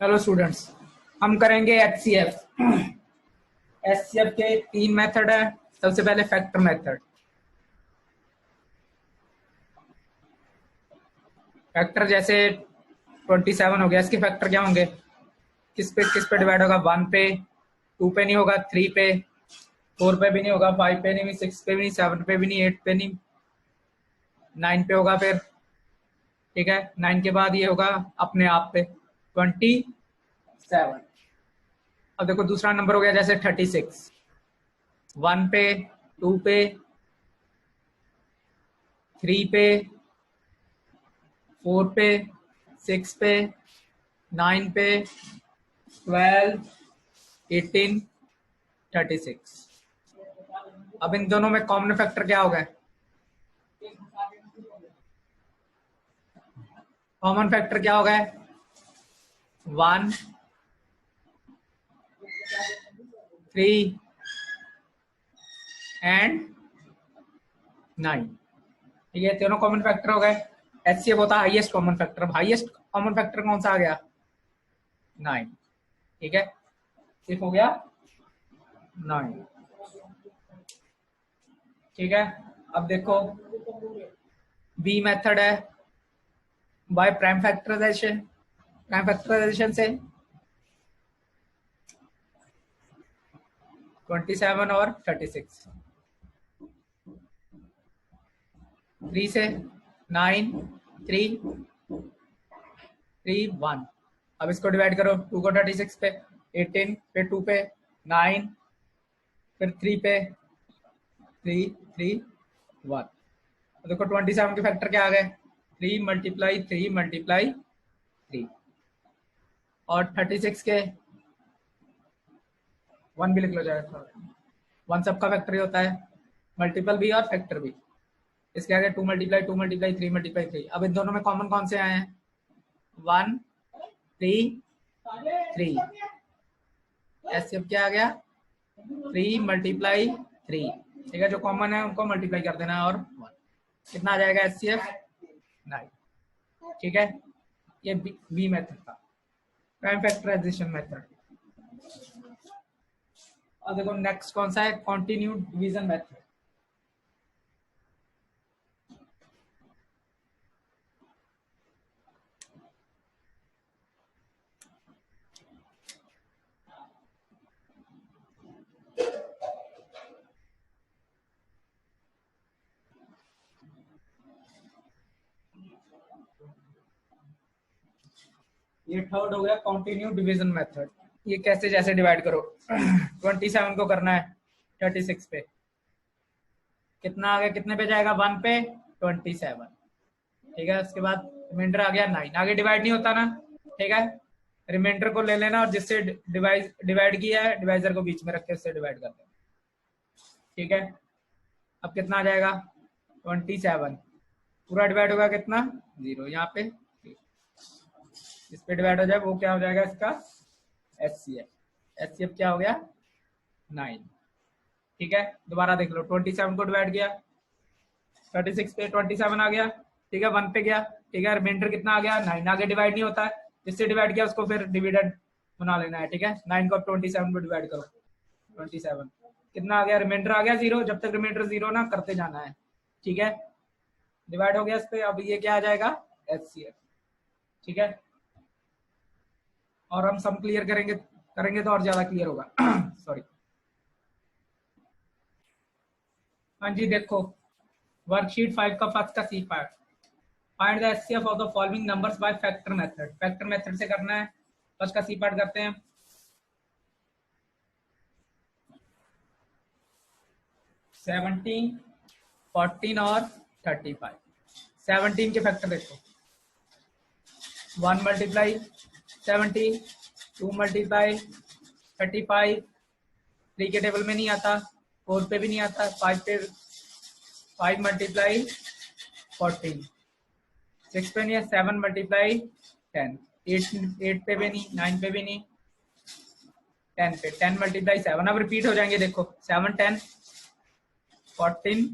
Hello students, हम करेंगे HCF. HCF के 3 मेथड है। सबसे पहले फैक्टर मेथड। फैक्टर जैसे 27 हो गया, इसके फैक्टर क्या होंगे? किस पे डिवाइड होगा? 1 पे, 2 पे नहीं होगा, 3 पे, 4 पे भी नहीं होगा, 5 पे नहीं, 6 पे भी नहीं, 7 पे भी नहीं, 8 पे नहीं, 9 पे होगा फिर। ठीक है, 9 के बाद ये होगा अपने आप पे 27। अब देखो दूसरा नंबर हो गया जैसे 36। 1 पे, 2 पे, 3 पे, 4 पे, 6 पे, 9 पे, 12, 18, 36। अब इन दोनों में कॉमन फैक्टर क्या होगा? कॉमन फैक्टर क्या होगा? 1, 3 एंड 9। ठीक है, तीनों कॉमन फैक्टर हो गए। एचसीएफ होता है हाईएस्ट कॉमन फैक्टर। अब हाईएस्ट कॉमन फैक्टर कौन सा आ गया? 9। ठीक है, सिर्फ हो गया 9। ठीक है, अब देखो बी मेथड है by prime factorisation. Prime factorisation से 27 और 36, 3 से 9, 3, 3, 1। अब इसको डिवाइड करो, 2 को 36 पे, 18 फिर 2 पे, 9 फिर 3 पे, 3, 3, 1। देखो 27 के फैक्टर क्या आ गए? 3 मल्टीप्लाई 3 मल्टीप्लाई 3। और 36 के 1 भी लिख लो जाएगा। 1 सबका फैक्टर ही होता है, मल्टीपल भी और फैक्टर भी। इसके आगे 2 मल्टीप्लाई 2 मल्टीप्लाई 3 मल्टीप्लाई 3। अब इन दोनों में कॉमन कौन से आए हैं? 1, 3, 3। ऐसे अब क्या आ गया? 3 मल्टीप्लाई 3। ठीक है, जो कॉमन है उनको मल्टीप्लाई कर देना और 1। कितना आ जाएगा एचसीएफ? 9। ठीक है, ये बी मेथड था, प्राइम फैक्टराइजेशन मेथड। अब देखो नेक्स्ट कौन सा है? Continued division method. ये थर्ड हो गया कॉन्टिन्यू डिवीजन मेथड। ये कैसे? जैसे डिवाइड करो 27 को करना है 36 पे, कितना आ गया? कितने पे जाएगा? 1 पे 27। ठीक है, उसके बाद रिमाइंडर आ गया 9। आगे डिवाइड नहीं होता ना। ठीक है, रिमाइंडर को ले लेना और जिससे डिवाइड किया है डिवाइजर को बीच में रख के उससे डिवाइड कर देना। ठीक है, अब कितना आ जाएगा? 27 पूरा डिवाइड होगा कितना? 0। यहाँ पे इस पे डिवाइड हो जाए वो क्या हो जाएगा इसका? एचसीएफ। एचसीएफ क्या हो गया? 9। ठीक है, दोबारा देख लो, 27 को डिवाइड किया 36 पे, 27 आ गया। ठीक है, 1 पे गया। ठीक है, रिमाइंडर कितना आ गया? 9। आगे डिवाइड नहीं होता है, जिससे डिवाइड किया उसको फिर डिविडेंड बना लेना है। ठीक है, 9 को 27 को डिवाइड करो, 27 कितना आ गया? रिमाइंडर आ गया 0। जब तक रिमाइंडर 0 ना करते जाना है। ठीक है, डिवाइड हो गया इस पे। अब ये क्या आ जाएगा? एचसीएफ। ठीक है, और हम सम क्लियर करेंगे करेंगे तो और ज्यादा क्लियर होगा। सॉरी। हाँ जी, देखो वर्कशीट 5 का फर्स्ट का C part. Find the HCF of the following numbers by factor method. Factor method से करना है। फर्स्ट का सी पार्ट करते हैं। 17, 14 और 35। 17 के फैक्टर देखो, 1 मल्टीप्लाई 17, 2 मल्टीप्लाई 35, 3 के टेबल में नहीं आता, 4 पे भी नहीं आता, 5 पे 5 मल्टीप्लाई 14, 6 पे नहीं है, 7 मल्टीप्लाई 10, 8 पे भी नहीं, 9 पे भी नहीं, 10 पे 10 मल्टीप्लाई 7। अब रिपीट हो जाएंगे, देखो 7, 10, 14,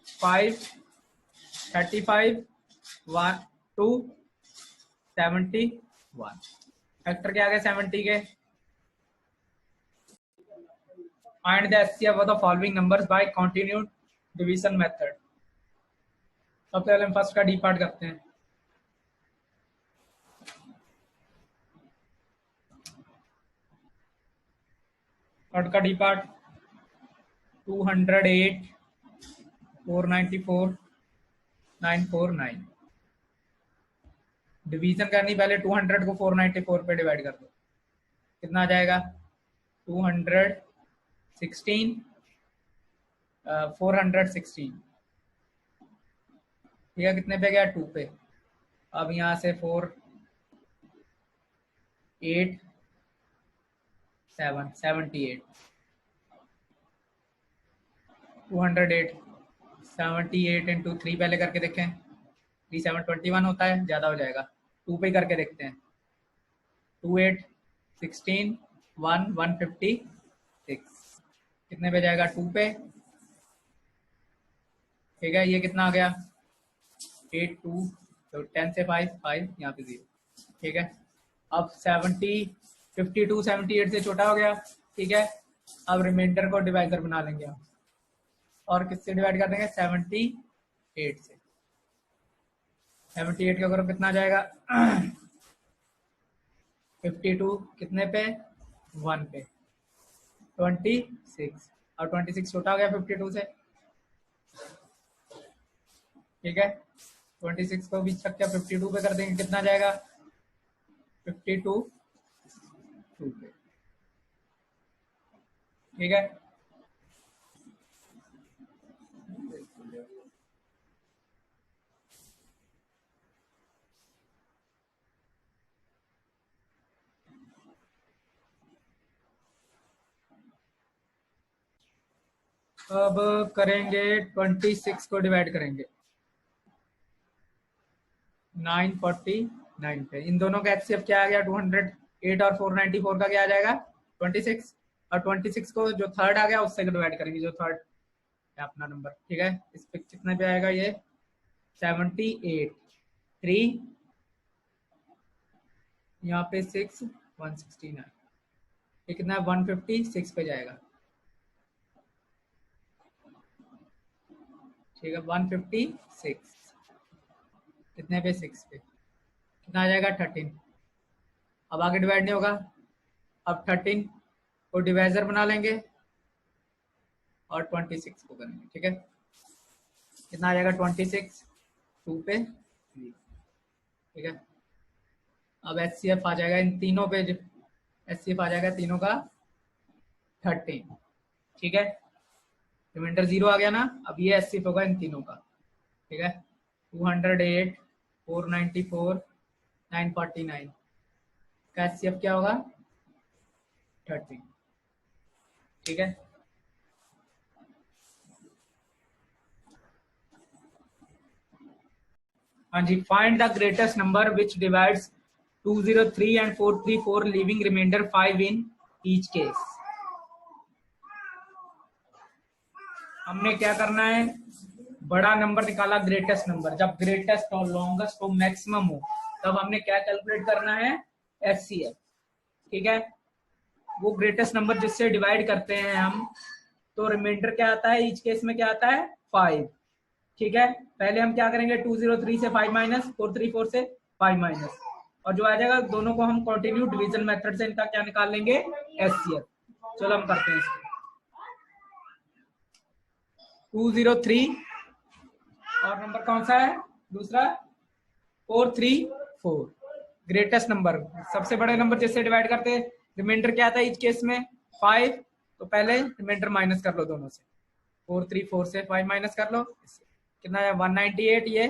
5, 35, 1, 2, 71। फैक्टर क्या आ गया 70 के। Find the HCF of the following numbers bye continued division method. सबसे पहले हम फर्स्ट का डी पार्ट करते हैं। थर्ड का डी पार्ट 208 494 949। डिवीजन करनी, पहले 200 को 494 पे डिवाइड कर दो, कितना आ जाएगा 216 416। ठीक है, कितने पे गया 2 पे। अब यहाँ से 4 8 7 78 208 78 इंटू 3 पहले करके देखें। 3 7 21 होता है, ज़्यादा हो जाएगा। 2 पे करके देखते हैं। 2 8 16 1 156 कितने पे जाएगा 2 पे। ठीक है, ये कितना आ गया 8 2 तो 10 से 5 5 यहाँ पे 0। ठीक है, अब 70 52 78 से छोटा हो गया। ठीक है, अब रिमाइंडर को डिवाइजर बना लेंगे हम, और किससे डिवाइड कर देंगे 78 से। 78 का करो कितना जाएगा 52 कितने पे 1 पे 26, और 26 छोटा हो गया 52 से। ठीक है, 26 को बीच रख के 52 पे कर देंगे, कितना जाएगा 52 2 पे। ठीक है, अब करेंगे 26 को डिवाइड करेंगे 949 पे। इन दोनों का एचसीएफ क्या आ गया 208 और 494 का क्या आ जाएगा 26, और 26 को जो थर्ड आ गया उससे डिवाइड करेंगे, जो थर्ड है अपना नंबर। ठीक है, इस पे कितने पे आएगा ये 78 3 यहाँ पे 6 169, ये कितना 156 पे जाएगा। ठीक है, 156 कितने पे 6 पे कितना आ जाएगा 13। अब आगे डिवाइड नहीं होगा, अब 13 को डिवाइजर बना लेंगे और 26 को करेंगे। ठीक है, कितना आ जाएगा 26 2 पे 3। ठीक है, अब एचसीएफ आ जाएगा इन तीनों पे, एचसीएफ आ जाएगा तीनों का 13। ठीक है, रिमाइंडर 0 आ गया ना, अब ये एचसीएफ होगा इन तीनों का। ठीक है, 208 494 949 का एचसीएफ क्या होगा 13। ठीक है, हाँ जी, find the greatest number which divides 203 and 434 leaving reminder 5 in each case. हमने क्या करना है, बड़ा नंबर निकाला ग्रेटेस्ट नंबर, जब ग्रेटेस्ट और लॉन्गेस्ट और मैक्सिमम हो तब हमने क्या कैलकुलेट करना है एचसीएफ। ठीक है, वो ग्रेटेस्ट नंबर जिससे डिवाइड करते हैं हम, तो रिमाइंडर क्या आता है ईच केस में क्या आता है 5। ठीक है, पहले हम क्या करेंगे 203 से 5 माइनस 434 से 5 माइनस, और जो आ जाएगा दोनों को हम कंटिन्यू डिवीजन मेथड से इनका क्या निकाल लेंगे एचसीएफ। चलो हम करते हैं इसको। 203 और नंबर कौन सा है दूसरा 434, ग्रेटेस्ट नंबर सबसे बड़े नंबर जिससे डिवाइड करते हैं। रिमाइंडर क्या आता है इस केस में 5, तो पहले रिमाइंडर माइनस कर लो दोनों से, 434 से 5 माइनस कर लो, कितना है 198, ये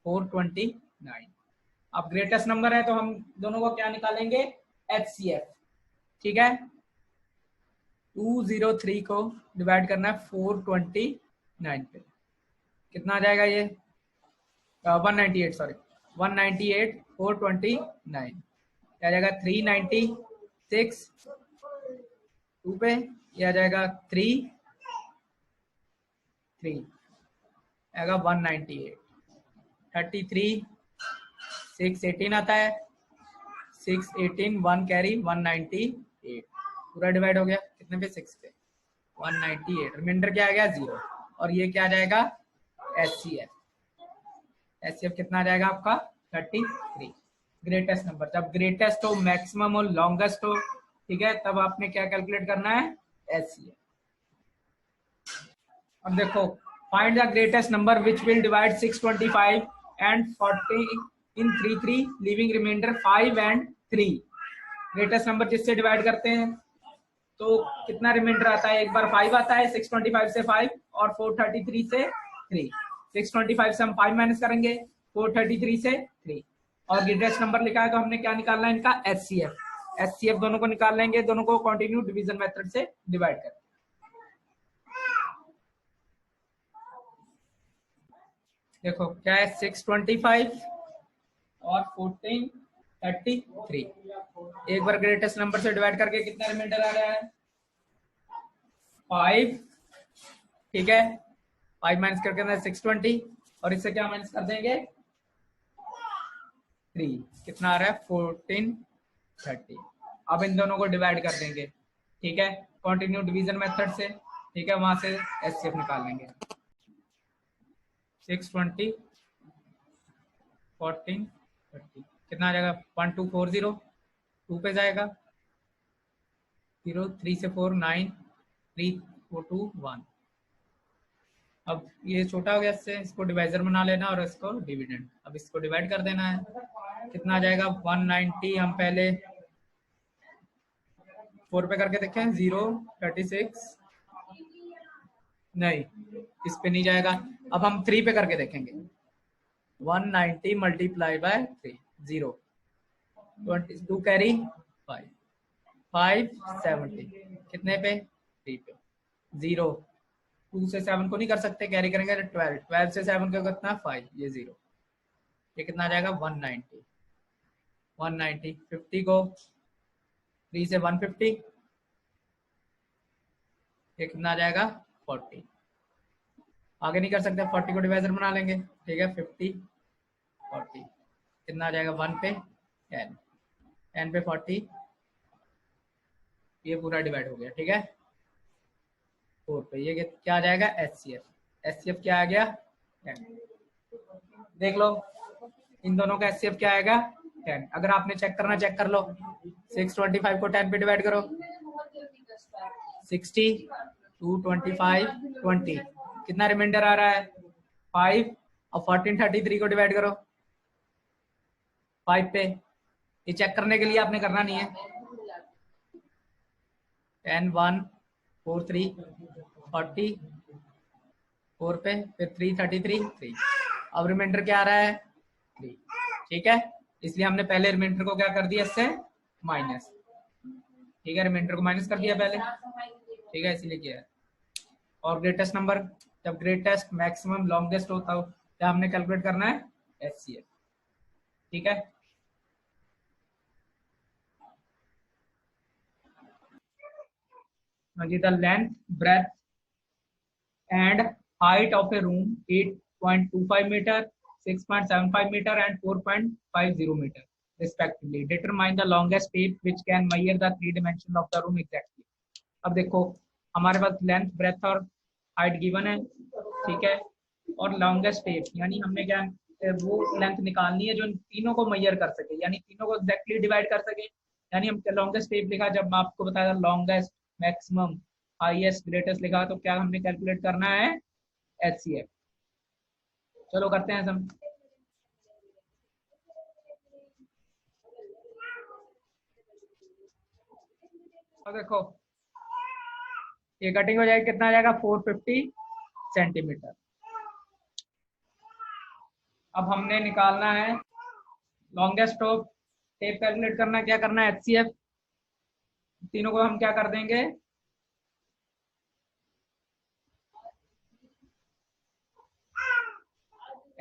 429। अब ग्रेटेस्ट नंबर है तो हम दोनों को क्या निकालेंगे एचसीएफ। ठीक है, 203 को डिवाइड करना है 429 पे, कितना आ जाएगा ये 198, सॉरी 198 429 क्या आ जाएगा 396 2 पे, ये आ जाएगा 3 आएगा 198 33 6 18 आता है 6 18 1 कैरी 198 पूरा डिवाइड हो गया कितने पे 6 पे 198 रिमाइंडर क्या आ गया 0 और ये क्या आ जाएगा एचसीएफ कितना आ जाएगा आपका 33 ग्रेटेस्ट नंबर जब ग्रेटेस्ट हो मैक्सिमम हो लॉन्गेस्ट हो ठीक है तब आपने क्या कैलकुलेट करना है एचसीएफ। अब देखो find the greatest number which will divide 625 and 40 in 3 3 leaving reminder 5 and 3 greatest number जिससे डिवाइड करते हैं तो कितना रिमाइंडर आता है एक बार 5 आता है 625 से 5 और 433 से 3 625 से हम 5 माइनस करेंगे 433 से 3 और ग्रेटेस्ट नंबर लिखा है तो हमने क्या निकालना है इनका एचसीएफ दोनों को निकाल लेंगे दोनों को कंटिन्यू डिवीजन मेथड से डिवाइड करें। देखो क्या है 625 और 1433 एक बार ग्रेटेस्ट नंबर से डिवाइड करके कितना रिमाइंडर आ रहा है 5 ठीक है 5 माइनस करके 620 और इससे क्या माइनस कर देंगे 3 कितना आ रहा है 1430 अब इन दोनों को डिवाइड कर देंगे ठीक है कंटिन्यू डिवीजन मेथड से ठीक है वहां से एचसीएफ निकाल लेंगे 620 1430 कितना आ जाएगा 1240 2 पे जाएगा 0 3 से 4 9 3 4 2 1 अब ये छोटा हो गया इससे इसको डिवाइजर बना लेना और इसको डिविडेंड अब इसको डिवाइड कर देना है कितना आ जाएगा 190 हम पहले 4 पे करके देखें 0 36 नहीं इस पे नहीं जाएगा अब हम 3 पे करके देखेंगे 190 मल्टीप्लाई बाय 3 0 22 कैरी 5 570 कितने पे 3 पे 0 2 से 7 को नहीं कर सकते कैरी करेंगे 12 12 से 7 का कितना 5 ये 0 ये कितना आ जाएगा 190 190 50 को 3 से 150 ये कितना आ जाएगा 40 आगे नहीं कर सकते 40 को डिवाइजर बना लेंगे ठीक है 50 40 कितना आ जाएगा 1 पे 10 10 पे 40 ये पूरा डिवाइड हो गया ठीक है 4 पे ये क्या आ जाएगा एचसीएफ क्या आ गया 10 देख लो इन दोनों का एचसीएफ क्या आएगा 10 अगर आपने चेक करना चेक कर लो 625 को 10 पे डिवाइड करो 60 225 20 कितना रिमाइंडर आ रहा है 5 और 1433 को डिवाइड करो 5 पे ये चेक करने के लिए आपने करना नहीं है 10 1 4 3 40 4 पे फिर 333 3 अब रिमाइंडर क्या आ रहा है 3 ठीक है इसलिए हमने पहले रिमाइंडर को क्या कर दिया इससे माइनस ठीक है रिमाइंडर को माइनस कर दिया पहले ठीक है इसीलिए किया है और ग्रेटेस्ट नंबर जब ग्रेटेस्ट मैक्सिमम लॉन्गेस्ट होता हो तब हमने कैलकुलेट करना है एचसीएफ ठीक है the length, breadth and height of a room 8.25 meter, 6.75 meter and 4.50 meter respectively. Determine the longest tape which can measure the 3 dimensions of the room exactly. अब देखो हमारे पास लेंथ ब्रेथ और हाइट गिवन है ठीक है और लॉन्गेस्ट टेप यानी हमने क्या वो लेंथ निकालनी है जो इन तीनों को मेजर कर सके यानी तीनों को एग्जैक्टली डिवाइड कर सके यानी हम लॉन्गेस्ट टेप लिखा जब आपको बताया लॉन्गेस्ट मैक्सिमम हाईएस्ट ग्रेटेस्ट लिखा तो क्या हमने कैलकुलेट करना है एचसीएफ चलो करते हैं सब तो देखो ये कटिंग हो जाएगी कितना आ जाएगा 450 सेंटीमीटर अब हमने निकालना है लॉन्गेस्ट टेप कैलकुलेट करना है क्या करना है एचसीएफ तीनों को हम क्या कर देंगे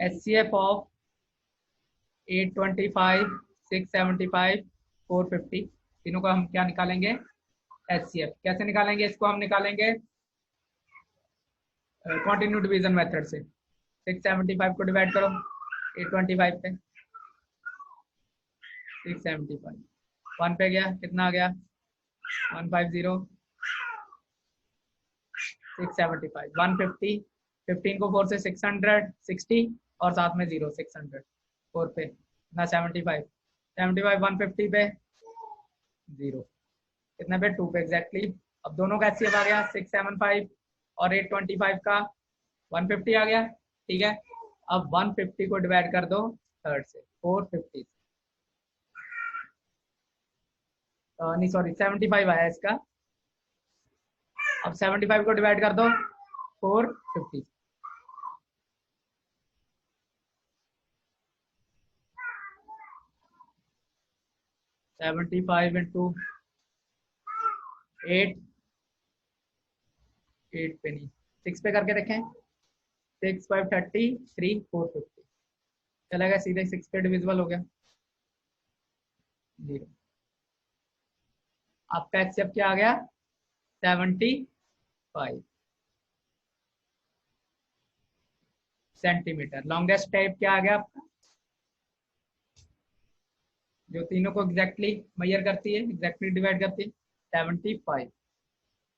एचसीएफ ऑफ 825 675 450 तीनों को हम क्या निकालेंगे एचसीएफ कैसे निकालेंगे इसको हम निकालेंगे कंटिन्यू डिवीजन मेथड से 675 को डिवाइड करो 825 पे 675 1 पे गया, कितना आ गया 150 675 150 15 को 4 से 600 60 और साथ में 0 600 4 पे ना 75 75 150 पे 0 कितने पे 2 पे एग्जैक्टली। अब दोनों का एचसीएफ आ गया 675 और 825 का 150 आ गया, ठीक है। अब 150 को डिवाइड कर दो थर्ड से 450 नहीं सॉरी 75 आया इसका। अब 75 को डिवाइड कर दो 450 75 इंटू 8 8 पे नहीं 6 पे करके देखें 6 5 30 3 450 चला गया सीधे 6 पे डिविजिबल हो गया 0। आपका एक्सेप्ट क्या आ गया 75 सेंटीमीटर। लॉन्गेस्ट टाइप क्या आ गया आपका, जो तीनों को एग्जैक्टली मेजर करती है, एग्जैक्टली डिवाइड करती है 75,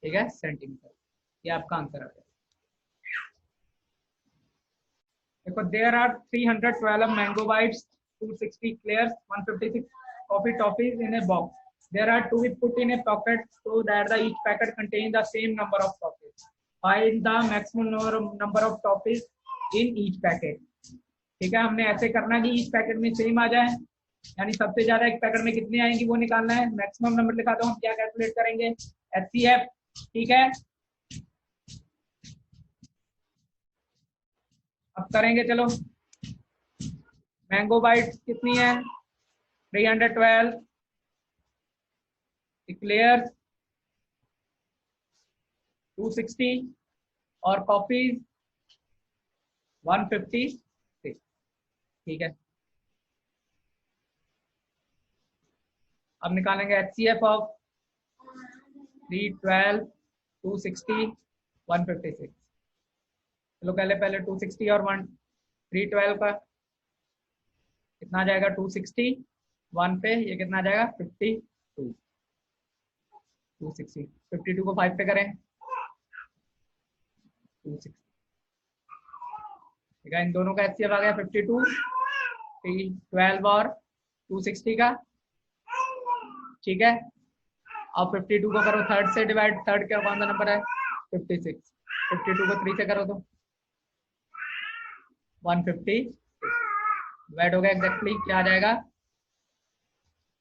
ठीक है सेंटीमीटर। ये आपका आंसर आ गया। देखो there are 312 mango bites 260 eclairs 156 coffee toffees in a box. There are to be put in a pocket so that the each packet contains the same number of toffees. Find the maximum number of toffees in each packet. ठीक है, हमने ऐसे करना कि each packet में same आ जाए, यानी सबसे ज्यादा एक पैकेट में कितनी आएंगी वो निकालना है। मैक्सिमम नंबर लिखा दो, हम क्या कैलकुलेट करेंगे HCF, ठीक है। अब करेंगे, चलो मैंगो बाइट्स कितनी है 312, इक्लेयर्स 260 और कॉफीज 156, ठीक है। अब निकालेंगे HCF ऑफ 312 260 156। चलो पहले 260 और 312 का कितना आ जाएगा 260 1 पे ये कितना आ जाएगा 52 260 52 को 5 पे करें 260, ठीक है। इन दोनों का HCF आ गया 52 312 और 260 का, ठीक है। अब 52 को करो थर्ड से डिवाइड, थर्ड का कौन सा नंबर है 56, 52 को 3 से करो तो 150 डिवाइड हो गया एग्जैक्टली क्या आ जाएगा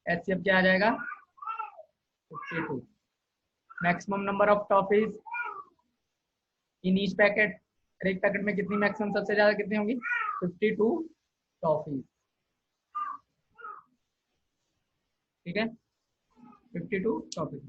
HCF क्या आ जाएगा 52। Maximum number of toffees in each packet, एक पैकेट में कितनी मैक्सिमम सबसे ज्यादा कितनी होंगी 52 टॉफीज, ठीक है 52 टॉफीज।